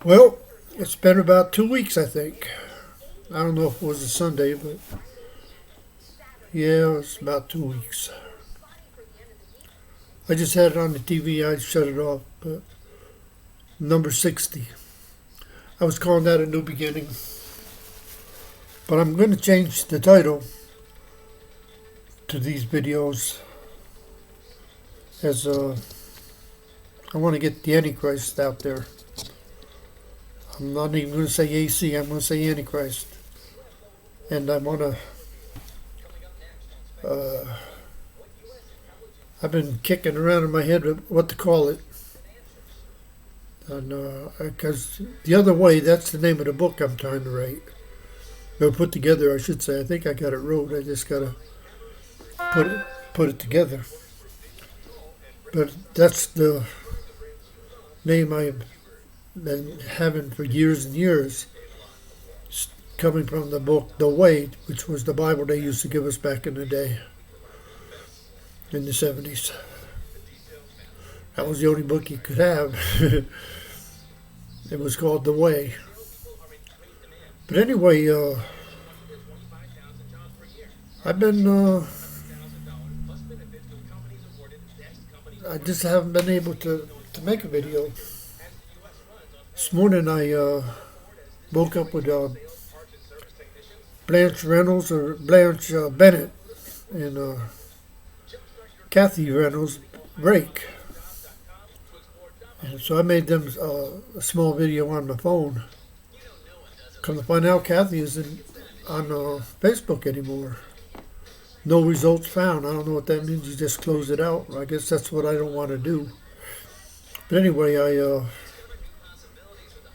Well, it's been about 2 weeks, I think. I don't know if it was a Sunday, but yeah, it's about 2 weeks. I just had it on the TV. I shut it off. But number 60. I was calling that a new beginning. But I'm going to change the title to these videos as I want to get the Antichrist out there. I'm not even going to say AC. I'm going to say Antichrist. And I want to I've been kicking around in my head what to call it. And because The Other Way, that's the name of the book I'm trying to write. Or put together, I should say. I think I got it wrote. I just got to put it together. But that's the name I've been having for years and years. Coming from the book The Way, which was the Bible they used to give us back in the day. In the 70s. That was the only book you could have. It was called The Way. But anyway, I've been, I just haven't been able to make a video. This morning I woke up with Blanche Reynolds or Blanche Bennett and Kathy Reynolds break. And so I made them a small video on my phone. Come to find out, Kathy isn't on Facebook anymore. No results found. I don't know what that means. You just close it out. I guess that's what I don't want to do. But anyway, her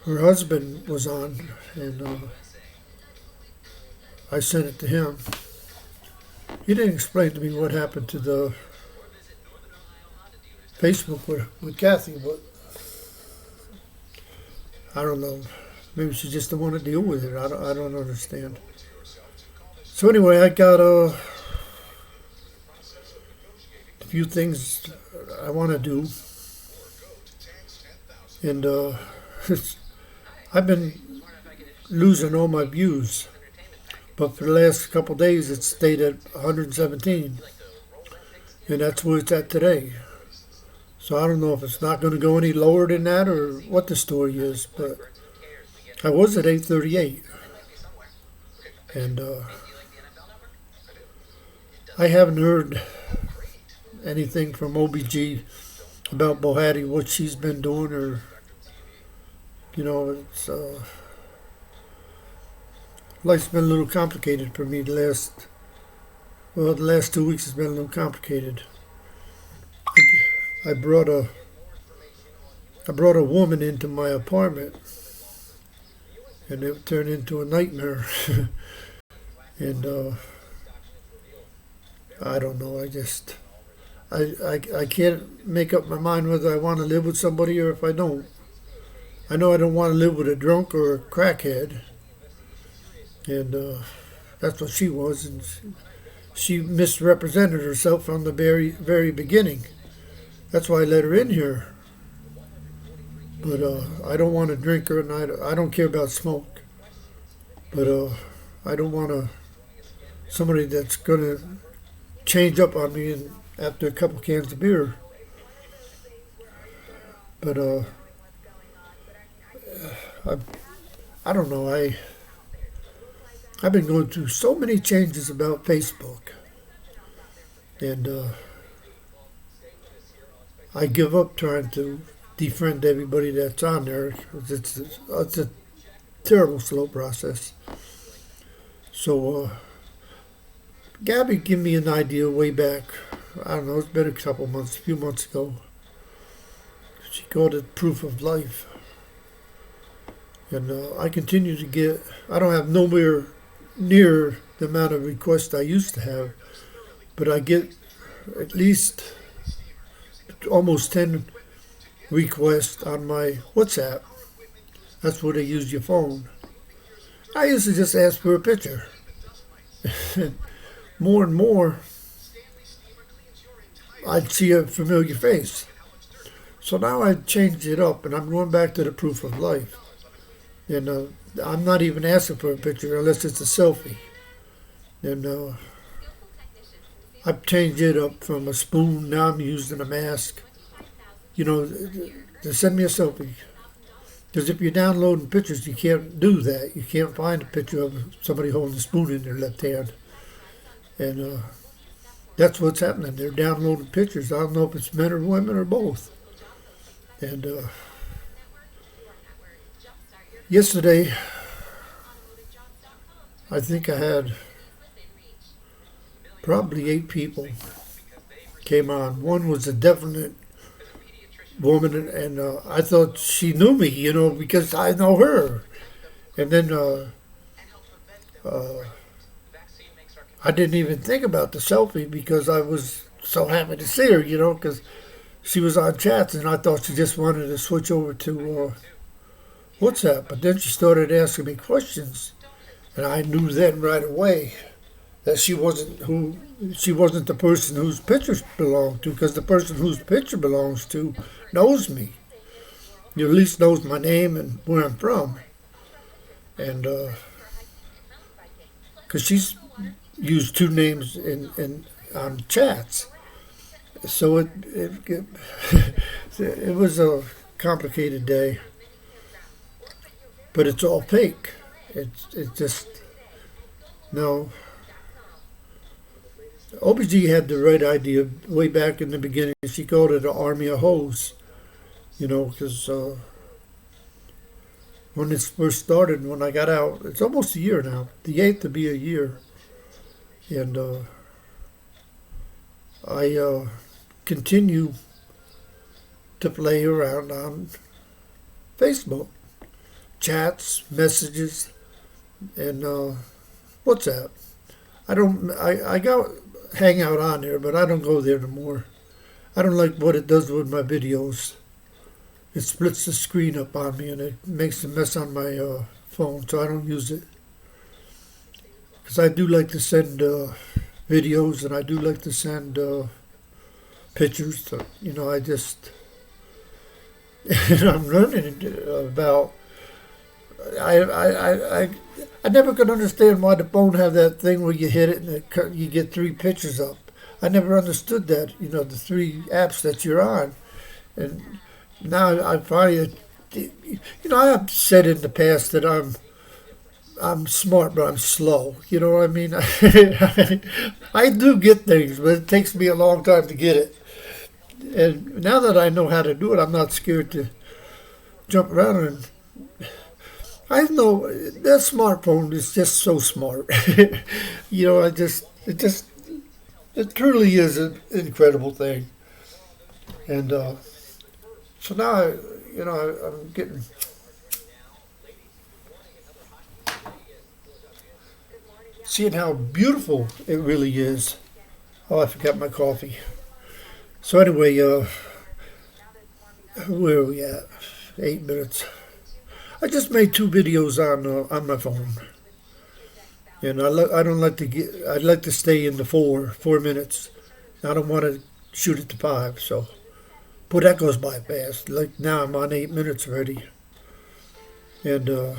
husband was on, and I sent it to him. He didn't explain to me what happened to the Facebook with Kathy, but I don't know. Maybe she just don't want to deal with it. I don't understand. So anyway, I got a few things I want to do, and I've been losing all my views, but for the last couple of days it stayed at 117, and that's where it's at today. So I don't know if it's not going to go any lower than that or what the story is, but I was at 838. And I haven't heard anything from OBG about Bohatti, what she's been doing, or, it's, life's been a little complicated for me the last 2 weeks has been a little complicated. I brought a woman into my apartment, and it turned into a nightmare. And I don't know. I can't make up my mind whether I want to live with somebody or if I don't. I know I don't want to live with a drunk or a crackhead, and that's what she was, and she misrepresented herself from the very beginning. That's why I let her in here. But I don't want to drink her, and I don't care about smoke. But I don't want somebody that's going to change up on me after a couple cans of beer. But I don't know. I've been going through so many changes about Facebook, and I give up trying to defriend everybody that's on there. It's a terrible, slow process. So GABBIE gave me an idea way back. I don't know, it's been a few months ago. She called it Proof of Life. And I continue to get, I don't have nowhere near the amount of requests I used to have, but I get at least almost 10 requests on my WhatsApp. That's where they use your phone. I used to just ask for a picture. More and more, I'd see a familiar face. So now I changed it up, and I'm going back to the Proof of Life. And I'm not even asking for a picture unless it's a selfie. And I've changed it up from a spoon. Now I'm using a mask. You know, to send me a selfie. Because if you're downloading pictures, you can't do that. You can't find a picture of somebody holding a spoon in their left hand. And that's what's happening. They're downloading pictures. I don't know if it's men or women or both. And yesterday, I think I had probably 8 people came on. One was a definite woman, and I thought she knew me, because I know her. And then I didn't even think about the selfie because I was so happy to see her, because she was on chats, and I thought she just wanted to switch over to WhatsApp. But then she started asking me questions, and I knew then right away that she wasn't the person whose picture belonged to, because the person whose picture belongs to knows me. You at least knows my name and where I'm from. And because she's used 2 names in on chats, so it was a complicated day. But it's all fake. It's just no. OBG had the right idea way back in the beginning. She called it an army of hoes, because when this first started, when I got out, it's almost a year now. The 8th to be a year. And I continue to play around on Facebook. Chats, messages, and WhatsApp. I got hang out on there, but I don't go there no more. I don't like what it does with my videos. It splits the screen up on me, and it makes a mess on my phone, so I don't use it. Because I do like to send videos, and I do like to send pictures. So, I just... and I'm learning about... I never could understand why the phone have that thing where you hit it and you get 3 pictures up. I never understood that, the 3 apps that you're on. And now I finally, I have said in the past that I'm smart, but I'm slow. You know what I mean? I do get things, but it takes me a long time to get it. And now that I know how to do it, I'm not scared to jump around. And I know that smartphone is just so smart. It truly is an incredible thing. And so now, I'm getting... seeing how beautiful it really is. Oh, I forgot my coffee. So anyway, where are we at? 8 minutes. I just made 2 videos on my phone, and I don't like to get. I'd like to stay in the 4 minutes. I don't want to shoot it to 5. So, but that goes by fast. Like now, I'm on 8 minutes already, and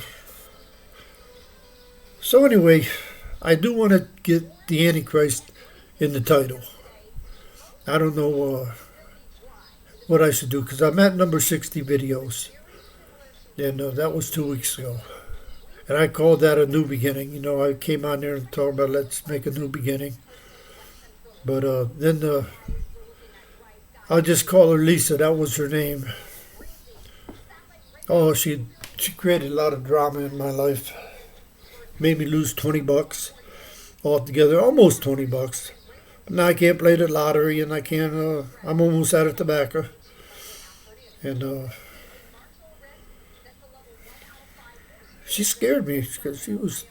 so anyway, I do want to get the Antichrist in the title. I don't know what I should do, because I'm at number 60 videos. And that was 2 weeks ago. And I called that a new beginning. I came on there and talked about let's make a new beginning. But then I'll just call her Lisa. That was her name. Oh, she created a lot of drama in my life. Made me lose $20 altogether. Almost $20. But now I can't play the lottery, and I can't... I'm almost out of tobacco. And... she scared me because she was...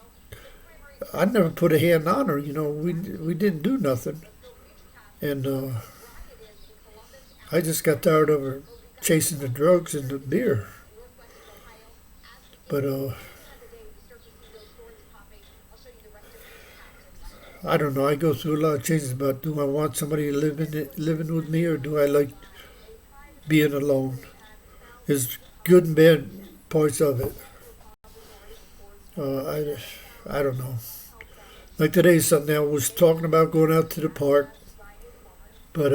I never put a hand on her, we didn't do nothing. And I just got tired of her chasing the drugs and the beer. But I don't know, I go through a lot of changes about, do I want somebody living with me, or do I like being alone? There's good and bad parts of it. I don't know. Like today, something I was talking about going out to the park, but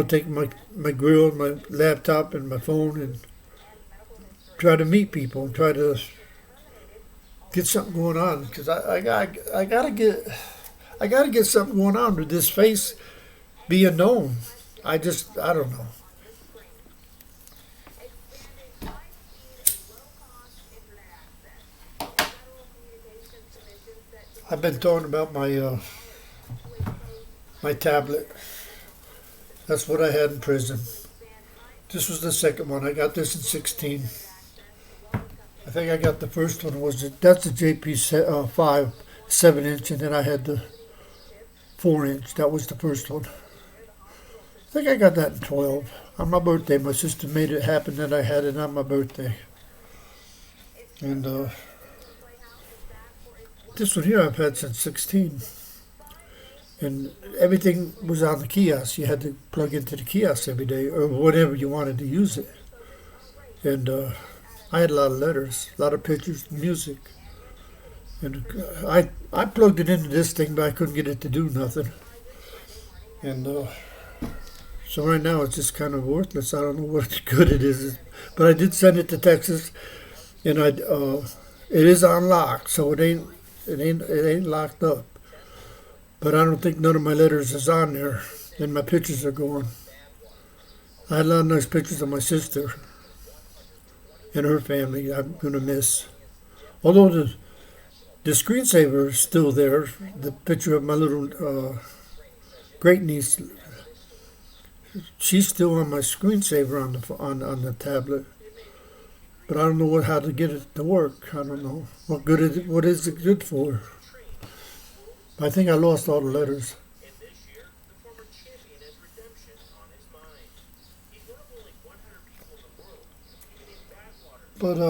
take my grill, my laptop, and my phone, and try to meet people and try to get something going on because I gotta get something going on with this face being known. I don't know. I've been talking about my tablet. That's what I had in prison. This was the second one. I got this in 16. I think I got the first one that's the JP 5 7-inch, and then I had the 4-inch. That was the first one. I think I got that in 12 on my birthday. My sister made it happen that I had it on my birthday, and this one here I've had since 16. And everything was on the kiosk. You had to plug into the kiosk every day or whenever you wanted to use it. And I had a lot of letters, a lot of pictures, music. And I plugged it into this thing, but I couldn't get it to do nothing. And so right now it's just kind of worthless. I don't know what good it is. But I did send it to Texas, and it is unlocked, so it ain't locked up. But I don't think none of my letters is on there, and my pictures are gone. I had a lot of nice pictures of my sister and her family. I'm gonna miss. Although the screensaver is still there, the picture of my little great niece, she's still on my screensaver on the tablet. But I don't know how to get it to work. I don't know what is it good for. I think I lost all the letters. But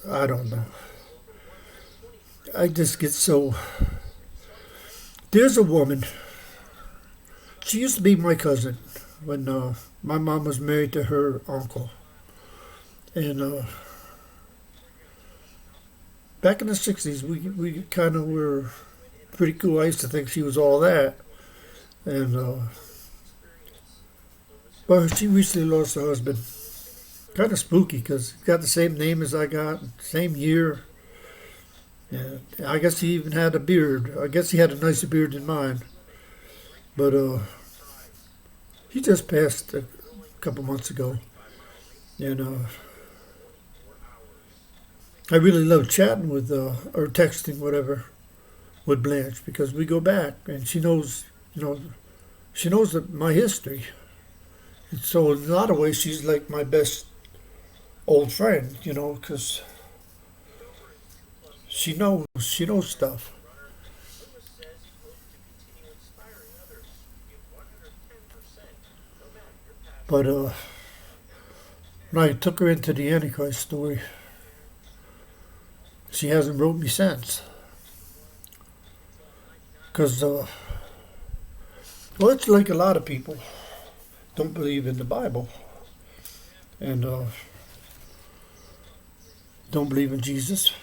I don't know. I just get so. There's a woman. She used to be my cousin when my mom was married to her uncle, and back in the '60s, we kind of were pretty cool. I used to think she was all that, and but she recently lost her husband. Kind of spooky because he got the same name as I got, same year. Yeah, I guess he even had a beard. I guess he had a nicer beard than mine. But he just passed a couple months ago, and I really love chatting with or texting whatever with Blanche because we go back and she knows my history. And so in a lot of ways she's like my best old friend, because she knows stuff. But when I took her into the Antichrist story, she hasn't wrote me since. Because, well, it's like a lot of people don't believe in the Bible and don't believe in Jesus.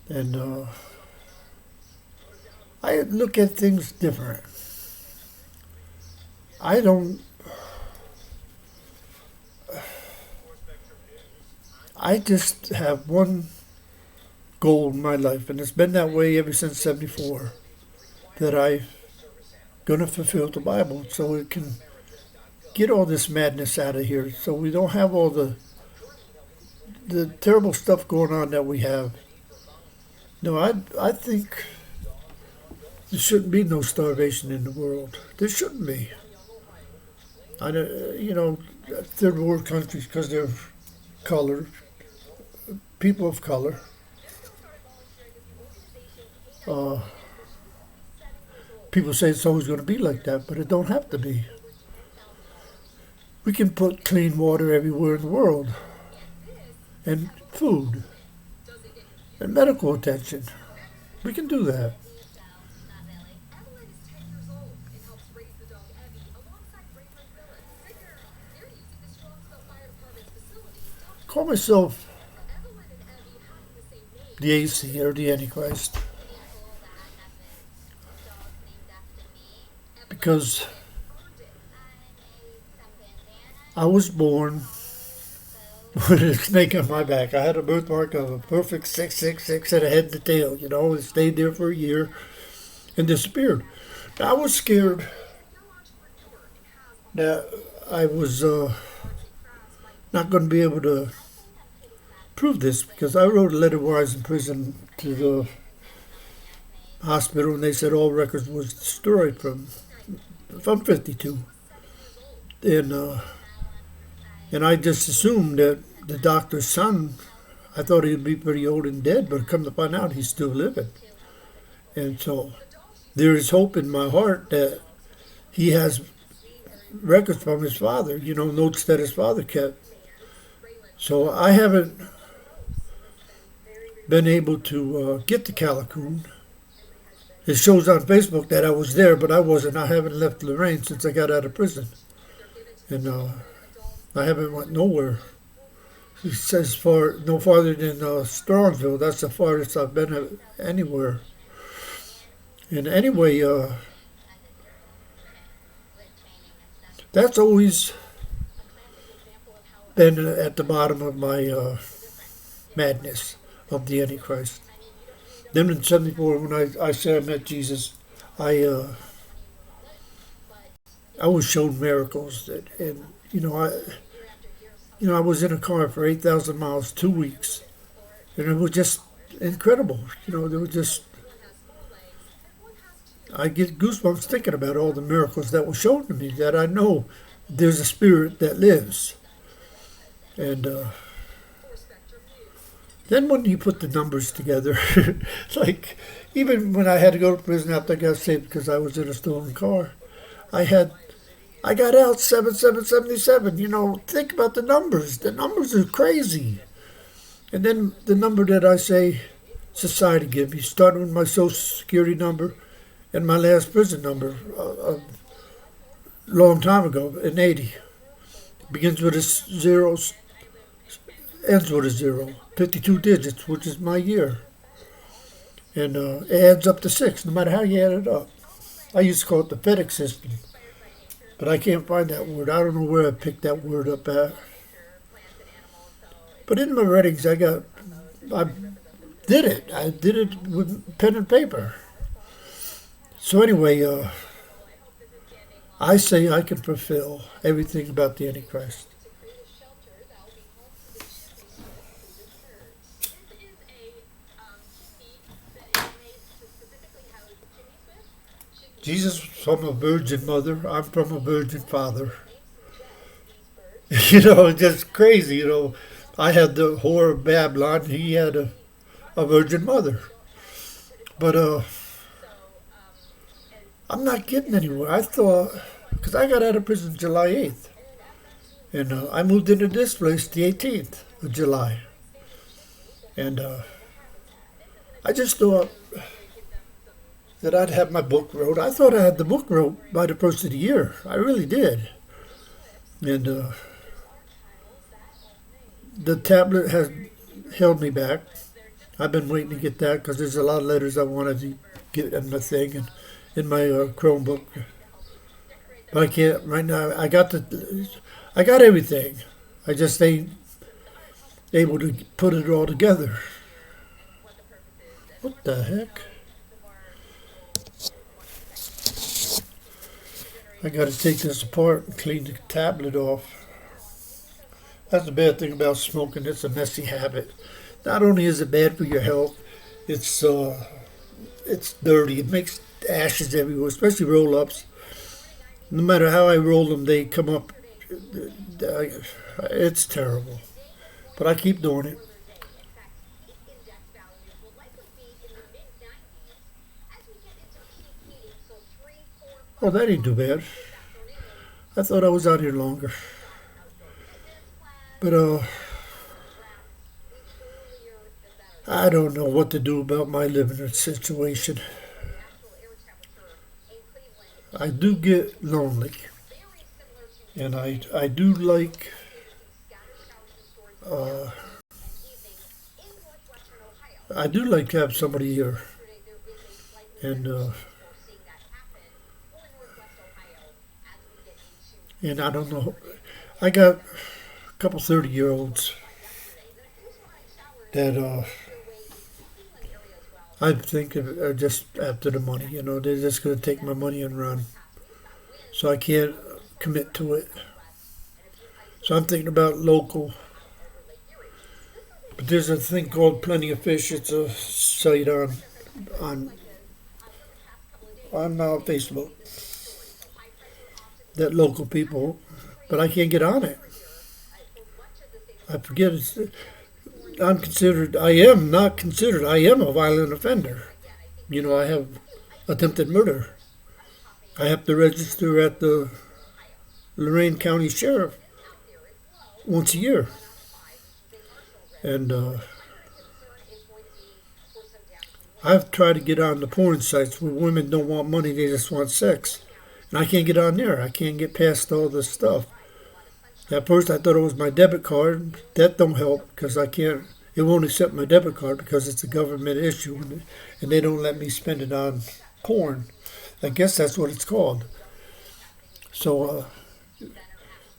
And I look at things different. I don't. I just have one goal in my life, and it's been that way ever since '74. That I'm gonna fulfill the Bible, so it can get all this madness out of here, so we don't have all the terrible stuff going on that we have. No, I think there shouldn't be no starvation in the world. There shouldn't be. I don't, third world countries because they're color, people of color. Uh, People say it's always going to be like that, but it don't have to be. We can put clean water everywhere in the world, and food, and medical attention. We can do that. call myself the AC, or the Antichrist, because I was born with a snake on my back. I had a birthmark of a perfect 666 and a head to tail. It stayed there for a year and disappeared. I was scared that I was not going to be able to prove this, because I wrote a letter while I was in prison to the hospital, and they said all records was destroyed from 52, and I just assumed that the doctor's son, I thought he'd be pretty old and dead, but come to find out he's still living, and so there is hope in my heart that he has records from his father, notes that his father kept. So I haven't been able to get to Calicoon. It shows on Facebook that I was there, but I wasn't. I haven't left Lorraine since I got out of prison. And I haven't went nowhere. It says no farther than Strongsville. That's the farthest I've been anywhere. And anyway, that's always been at the bottom of my madness of the Antichrist. Then in '74, when I said I met Jesus, I was shown miracles, and I was in a car for 8,000 miles, 2 weeks, and it was just incredible. There was just, I get goosebumps thinking about all the miracles that were shown to me, that I know there's a spirit that lives. And then when you put the numbers together, like even when I had to go to prison after I got saved because I was in a stolen car, I got out 7777. Think about the numbers. The numbers are crazy. And then the number that I say society give me, starting with my Social Security number and my last prison number a long time ago in 80. Begins with a zero, ends with a 0. 52 digits, which is my year. And it adds up to 6, no matter how you add it up. I used to call it the FedEx system, but I can't find that word. I don't know where I picked that word up at. But in my writings, I did it. I did it with pen and paper. So anyway, I say I can fulfill everything about the Antichrist. Jesus was from a virgin mother. I'm from a virgin father. It's just crazy. I had the whore of Babylon. He had a virgin mother. But I'm not getting anywhere. I thought, because I got out of prison July 8th. And I moved into this place the 18th of July. And I just thought that I'd have my book wrote. I thought I had the book wrote by the first of the year. I really did. And the tablet has held me back. I've been waiting to get that because there's a lot of letters I wanted to get in my thing and in my Chromebook. But I can't right now. I got everything. I just ain't able to put it all together. What the heck? I got to take this apart and clean the tablet off. That's the bad thing about smoking. It's a messy habit. Not only is it bad for your health, it's dirty. It makes ashes everywhere, especially roll-ups. No matter how I roll them, they come up. It's terrible. But I keep doing it. Oh, that ain't too bad. I thought I was out here longer. But, I don't know what to do about my living situation. I do get lonely. And I do like uh, I do like to have somebody here, and I don't know. I got a couple 30-year-olds that I think are just after the money. You know, they're just going to take my money and run. So I can't commit to it. So I'm thinking about local. But there's a thing called Plenty of Fish. It's a site on Facebook that local people, but I can't get on it. I forget it's. I'm considered. I am not considered. I am a violent offender. You know, I have attempted murder. I have to register at the Lorain County Sheriff once a year, and I've tried to get on the porn sites where women don't want money; they just want sex, and I can't get on there. I can't get past all this stuff. At first, I thought it was my debit card. That don't help because I can't. It won't accept my debit card because it's a government issue, and they don't let me spend it on porn. I guess that's what it's called. So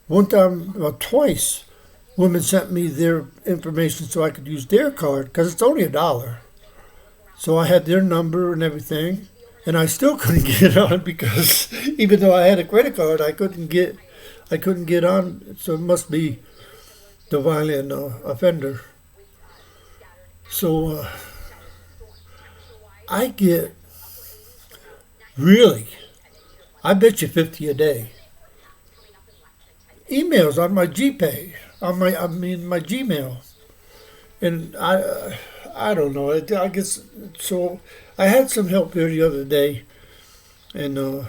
one time, well, twice, women sent me their information so I could use their card because it's only $1. So I had their number and everything, and I still couldn't get on because even though I had a credit card, I couldn't get on. So it must be the violent offender. So I get really, I bet you 50 a day emails on my GPay, my Gmail, and I don't know. I guess so. I had some help here the other day, and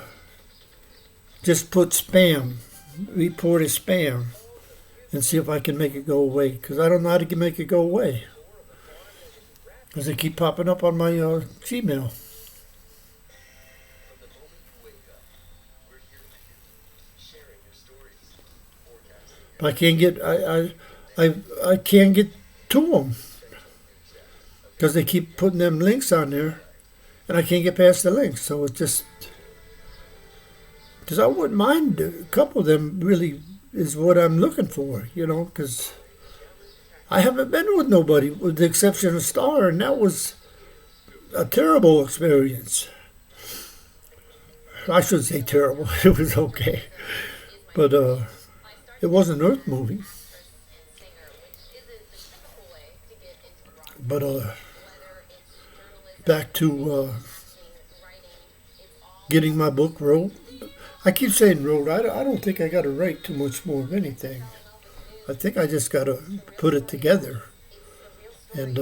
just put spam, report as spam, and see if I can make it go away. Because I don't know how to make it go away. Because they keep popping up on my Gmail. But I can't get I can't get to them because they keep putting them links on there, and I can't get past the links. So it's just because I wouldn't mind a couple of them. Really is what I'm looking for, you know. Because I haven't been with nobody with the exception of Star, and that was a terrible experience. I shouldn't say terrible. It was okay, but it was an Earth movie. But back to getting my book wrote. I keep saying wrote. I don't think I got to write too much more of anything. I think I just got to put it together. And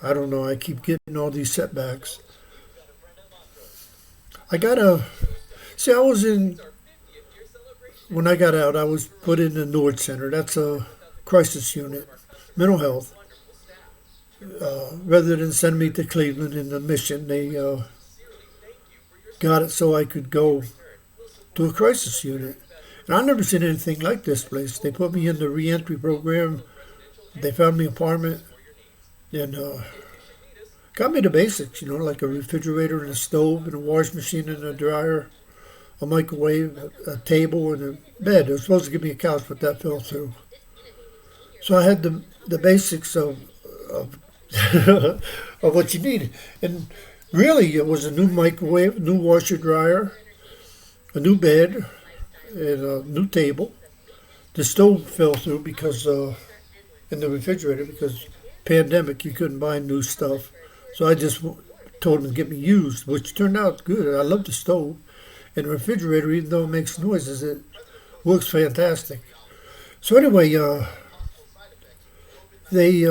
I don't know. I keep getting all these setbacks. I got to see. When I got out, I was put in the Nord Center. That's a crisis unit, mental health. Rather than send me to Cleveland in the mission, they got it so I could go to a crisis unit. And I've never seen anything like this place. They put me in the reentry program. They found me an apartment and got me the basics, you know, like a refrigerator and a stove and a wash machine and a dryer, a microwave, a table, and a bed. They were supposed to give me a couch, but that fell through. So I had the basics of of what you needed. And really, it was a new microwave, a new washer dryer, a new bed, and a new table. The stove fell through because in the refrigerator because pandemic you couldn't buy new stuff. So I just told them to get me used, which turned out good. I love the stove. And the refrigerator, even though it makes noises, it works fantastic. So anyway, they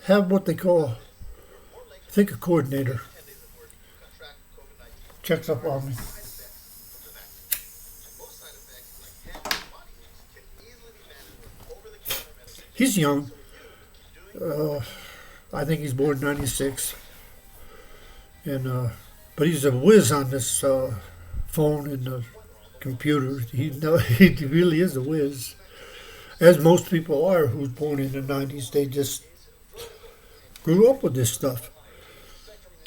have what they call, I think, a coordinator. Checks up on me. He's young. I think he's born '96, and but he's a whiz on this phone and computers. He really is a whiz, as most people are who's born in the '90s. They just grew up with this stuff.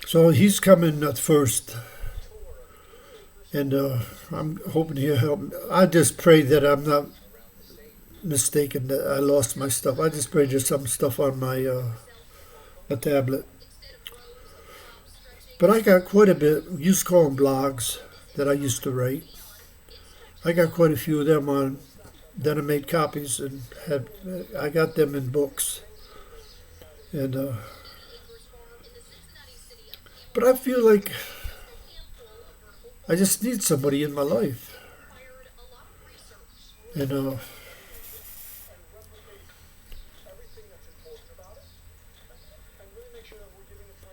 So he's coming first, and I'm hoping he'll help me. I just pray that I'm not mistaken that I lost my stuff. I just pray there's some stuff on my tablet. But I got quite a bit. We used to call them blogs that I used to write. I got quite a few of them on. Then I made copies and I got them in books. And but I feel like I just need somebody in my life. And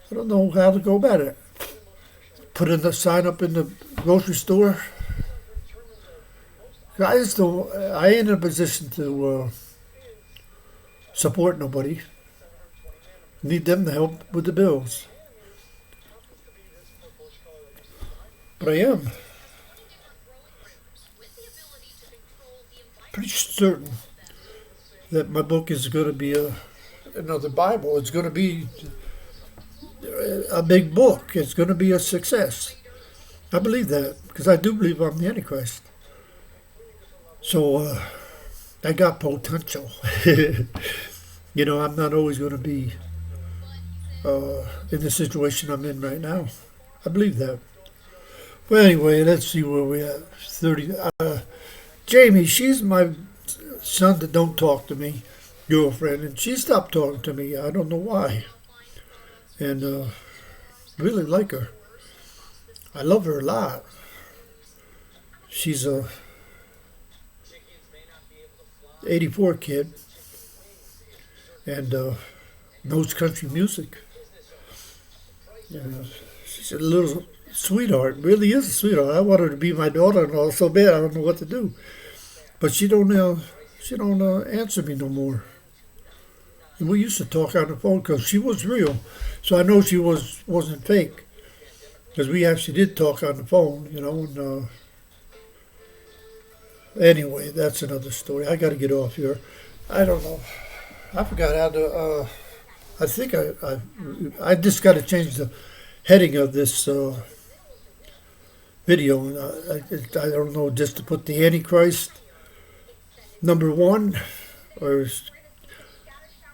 I don't know how to go about it. Put in the sign up in the grocery store. I just don't. I ain't in a position to support nobody. Need them to help with the bills. But I am pretty certain that my book is going to be another Bible. It's going to be a big book. It's going to be a success. I believe that because I do believe I'm the Antichrist. So I got potential. I'm not always going to be in the situation I'm in right now. I believe that. Well, anyway, let's see where we at. 30. Jamie, she's my son that don't talk to me, girlfriend, and she stopped talking to me. I don't know why. And really like her. I love her a lot. She's a 84 kid and knows country music. And, she's a little sweetheart, really is a sweetheart. I want her to be my daughter-in-law so bad I don't know what to do. But she don't answer me no more. And we used to talk on the phone because she was real, so I know she wasn't fake because we actually did talk on the phone, And anyway, that's another story. I got to get off here. I don't know. I forgot how to. I think I just got to change the heading of this video. I don't know, just to put the Antichrist #1 or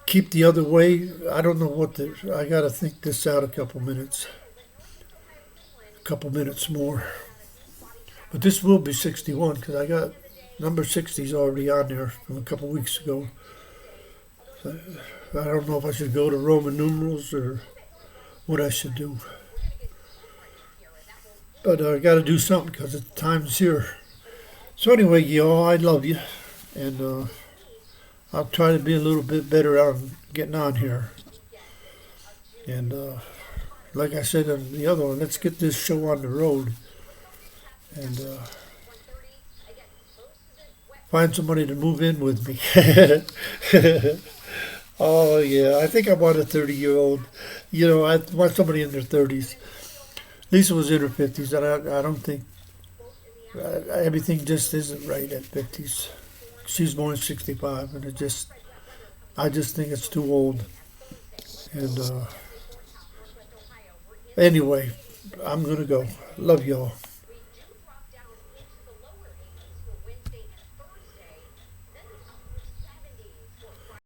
keep the other way. I don't know I got to think this out a couple minutes more. But this will be 61 because I got number 60 is already on there from a couple weeks ago. So I don't know if I should go to Roman numerals or what I should do. But I got to do something because the time's here. So anyway, y'all, I love you. And I'll try to be a little bit better on getting on here. And like I said on the other one, let's get this show on the road. And find somebody to move in with me. Oh, yeah. I think I want a 30-year-old. I want somebody in their 30s. Lisa was in her 50s, and I don't think everything just isn't right at 50s. She's born in 65, and I just think it's too old. And anyway, I'm going to go. Love y'all.